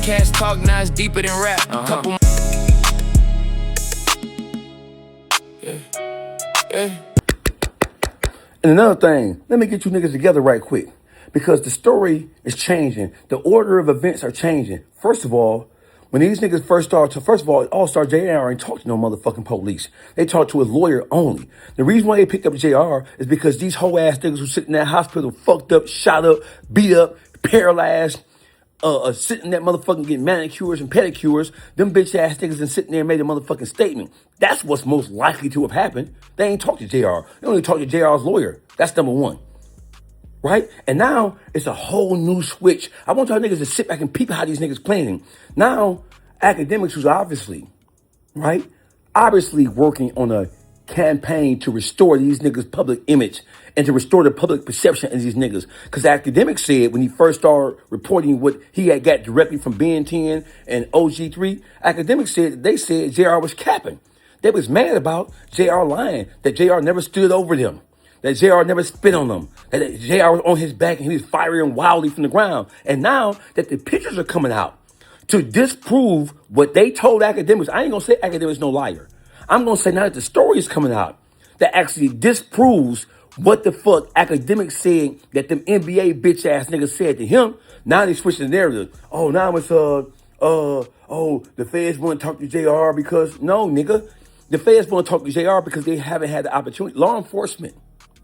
podcast talk, now it's deeper than rap. Couple. And another thing, let me get you niggas together right quick, because the story is changing. The order of events are changing. First of all, when these niggas first of all, All-Star JR ain't talked to no motherfucking police. They talked to his lawyer only. The reason why they picked up JR is because these whole ass niggas who sit in that hospital fucked up, shot up, beat up, paralyzed, sitting in that motherfucking getting manicures and pedicures, them bitch ass niggas and sitting there and made a motherfucking statement. That's what's most likely to have happened. They ain't talked to JR. They only talked to JR's lawyer. That's number one. Right? And now it's a whole new switch. I want y'all niggas to sit back and peep how these niggas playing. Now, Akademiks, who's obviously working on a campaign to restore these niggas' public image and to restore the public perception of these niggas. Because Akademiks said when he first started reporting what he had got directly from Ben 10 and OG3, Akademiks said they said JR was capping. They was mad about JR lying, that JR never stood over them, that JR never spit on them, that JR was on his back and he was firing wildly from the ground. And now that the pictures are coming out to disprove what they told Akademiks, I ain't gonna say Akademiks no liar. I'm gonna say now that the story is coming out that actually disproves what the fuck Akademiks said that them NBA bitch ass niggas said to him. Now they switching the narrative. Oh, now it's the feds want to talk to JR because no, nigga. The feds want to talk to JR because they haven't had the opportunity. Law enforcement,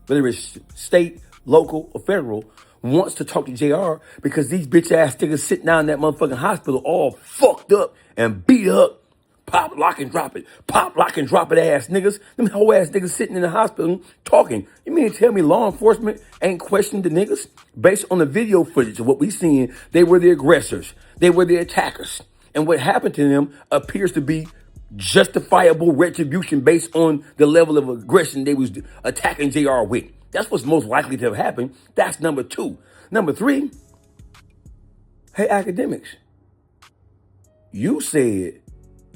whether it's state, local, or federal, wants to talk to JR because these bitch ass niggas sitting down in that motherfucking hospital all fucked up and beat up. Pop, lock, and drop it. Pop, lock, and drop it ass niggas. Them whole ass niggas sitting in the hospital talking. You mean to tell me law enforcement ain't questioning the niggas? Based on the video footage of what we seen, they were the aggressors. They were the attackers. And what happened to them appears to be justifiable retribution based on the level of aggression they was attacking JR with. That's what's most likely to have happened. That's number two. Number three, hey, Akademiks, you said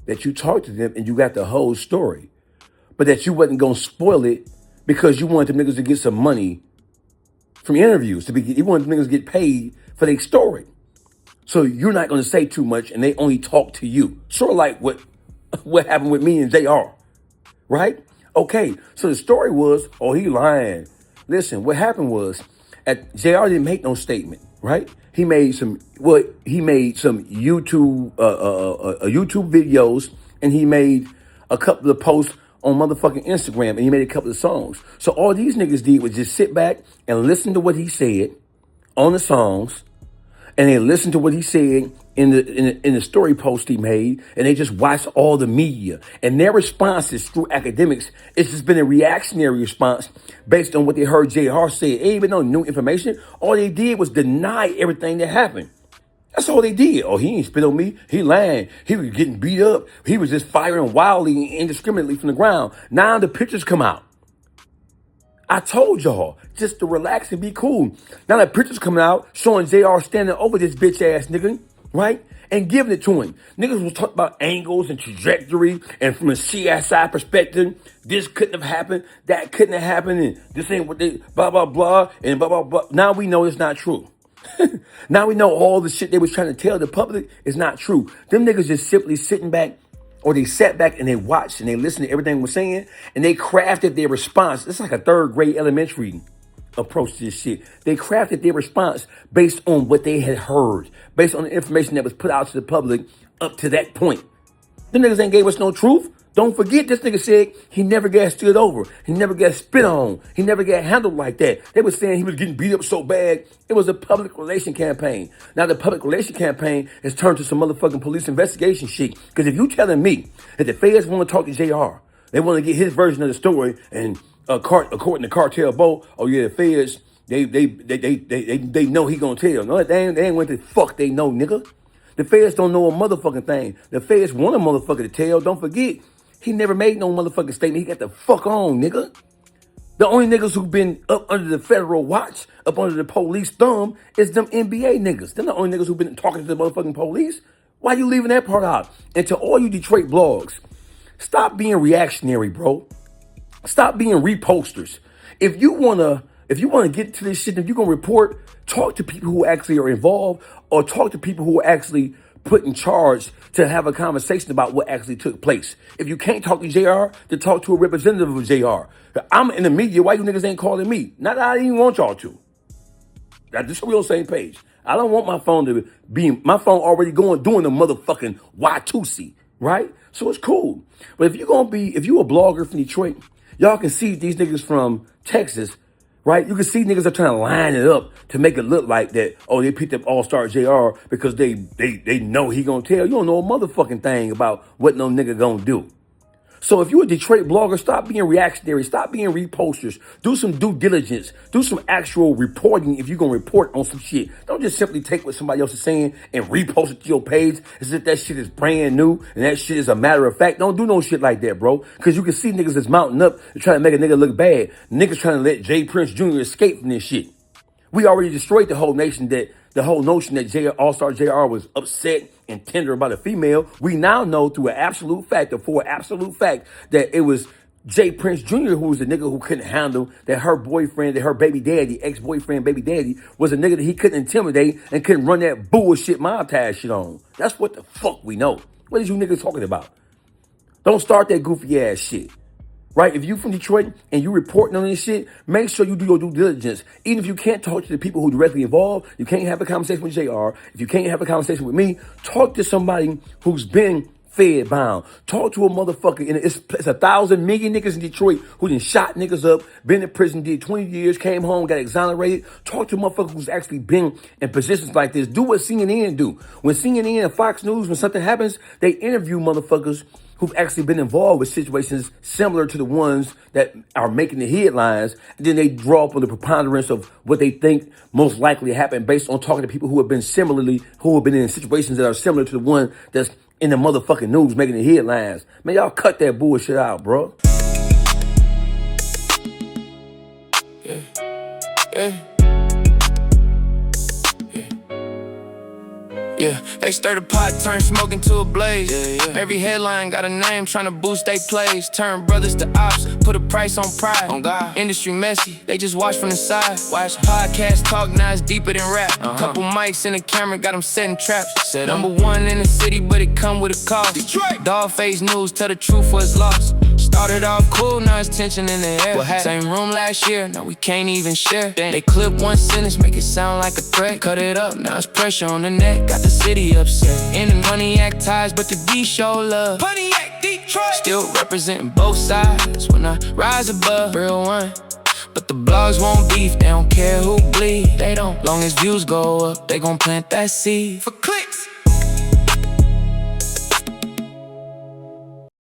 that you talked to them and you got the whole story, but that you wasn't going to spoil it because you wanted them niggas to get some money from interviews. You wanted them niggas to get paid for their story. So you're not going to say too much and they only talk to you. Sort of like what happened with me and JR, right? Okay, so the story was, oh, he lying. Listen, what happened was, JR didn't make no statement, right? He made some YouTube YouTube videos, and he made a couple of posts on motherfucking Instagram, and he made a couple of songs. So all these niggas did was just sit back and listen to what he said on the songs, and they listened to what he said in the story post he made, and they just watched all the media. And their responses through Akademiks, it's just been a reactionary response based on what they heard JR say. It ain't even no new information. All they did was deny everything that happened. That's all they did. Oh, he ain't spit on me. He lying. He was getting beat up. He was just firing wildly and indiscriminately from the ground. Now the pictures come out. I told y'all just to relax and be cool. Now the pictures coming out showing JR standing over this bitch ass nigga, right? And giving it to him. Niggas was talking about angles and trajectory, and from a CSI perspective, this couldn't have happened, that couldn't have happened, and this ain't what they blah blah blah and blah blah blah. Now we know it's not true. Now we know all the shit they was trying to tell the public is not true. Them niggas just simply sitting back, or they sat back and they watched and they listened to everything we're saying, and they crafted their response. It's like a third grade elementary approach to this shit. They crafted their response based on what they had heard, based on the information that was put out to the public up to that point. Them niggas ain't gave us no truth. Don't forget, this nigga said he never got stood over. He never got spit on. He never got handled like that. They were saying he was getting beat up so bad. It was a public relation campaign. Now the public relation campaign has turned to some motherfucking police investigation shit. Because if you telling me that the feds want to talk to JR, they want to get his version of the story, and according to Cartel Bo, oh yeah, the feds, they know he gonna tell. No, they ain't what the fuck they know, nigga. The feds don't know a motherfucking thing. The feds want a motherfucker to tell. Don't forget, he never made no motherfucking statement. He got the fuck on, nigga. The only niggas who've been up under the federal watch, up under the police thumb, is them NBA niggas. They're the only niggas who've been talking to the motherfucking police. Why you leaving that part out? And to all you Detroit blogs, stop being reactionary, bro. Stop being reposters. If you wanna get to this shit, if you're gonna report, talk to people who actually are involved, or talk to people who are actually put in charge to have a conversation about what actually took place. If you can't talk to JR, then talk to a representative of JR. I'm in the media. Why you niggas ain't calling me? Not that I didn't want y'all to. Just so we on the same page. I don't want my phone to be, my phone already doing the motherfucking Y2C, right? So it's cool. But if you a blogger from Detroit, y'all can see these niggas from Texas, right? You can see niggas are trying to line it up to make it look like that, oh, they picked up All-Star JR because they know he gonna tell. You don't know a motherfucking thing about what no nigga gonna do. So if you're a Detroit blogger, stop being reactionary. Stop being reposters. Do some due diligence. Do some actual reporting if you're going to report on some shit. Don't just simply take what somebody else is saying and repost it to your page as if that shit is brand new and that shit is a matter of fact. Don't do no shit like that, bro. Because you can see niggas that's mounting up and trying to make a nigga look bad. Niggas trying to let Jay Prince Jr. escape from this shit. We already destroyed the whole notion that All-Star JR was upset and tender about a female. We now know through an absolute fact, that it was Jay Prince Jr. who was the nigga who couldn't handle that her boyfriend, that her baby daddy, ex-boyfriend, baby daddy, was a nigga that he couldn't intimidate and couldn't run that bullshit mob-tie shit on. That's what the fuck we know. What is you niggas talking about? Don't start that goofy ass shit. Right? If you from Detroit and you reporting on this shit, make sure you do your due diligence. Even if you can't talk to the people who directly involved, you can't have a conversation with JR. If you can't have a conversation with me, talk to somebody who's been fed bound. Talk to a motherfucker. And it's 1,000 million niggas in Detroit who done shot niggas up, been in prison, did 20 years, came home, got exonerated. Talk to a motherfucker who's actually been in positions like this. Do what CNN do. When CNN and Fox News, when something happens, they interview motherfuckers who've actually been involved with situations similar to the ones that are making the headlines. And then they draw up on the preponderance of what they think most likely happened based on talking to people who have been in situations that are similar to the one that's in the motherfucking news making the headlines. Man, y'all cut that bullshit out, bro. Yeah, they stir the pot, turn smoke into a blaze. Every headline got a name trying to boost they plays. Turn brothers to ops, put a price on pride. On God. Industry messy, they just watch from the side. Watch podcast talk, now it's deeper than rap. Couple mics and a camera, got them setting traps. Number one in the city, but it come with a cost. Detroit. Dog face news, tell the truth was lost. Started off cool, now it's tension in the air. Same room last year, now we can't even share. They clip one sentence, make it sound like a threat. Cut it up, now it's pressure on the neck. Got the city upset. In the Pontiac ties, but the D show love. Pontiac, Detroit. Still representing both sides when I rise above. Real one. But the blogs won't beef, they don't care who bleed. They don't. Long as views go up, they gon' plant that seed. For clear.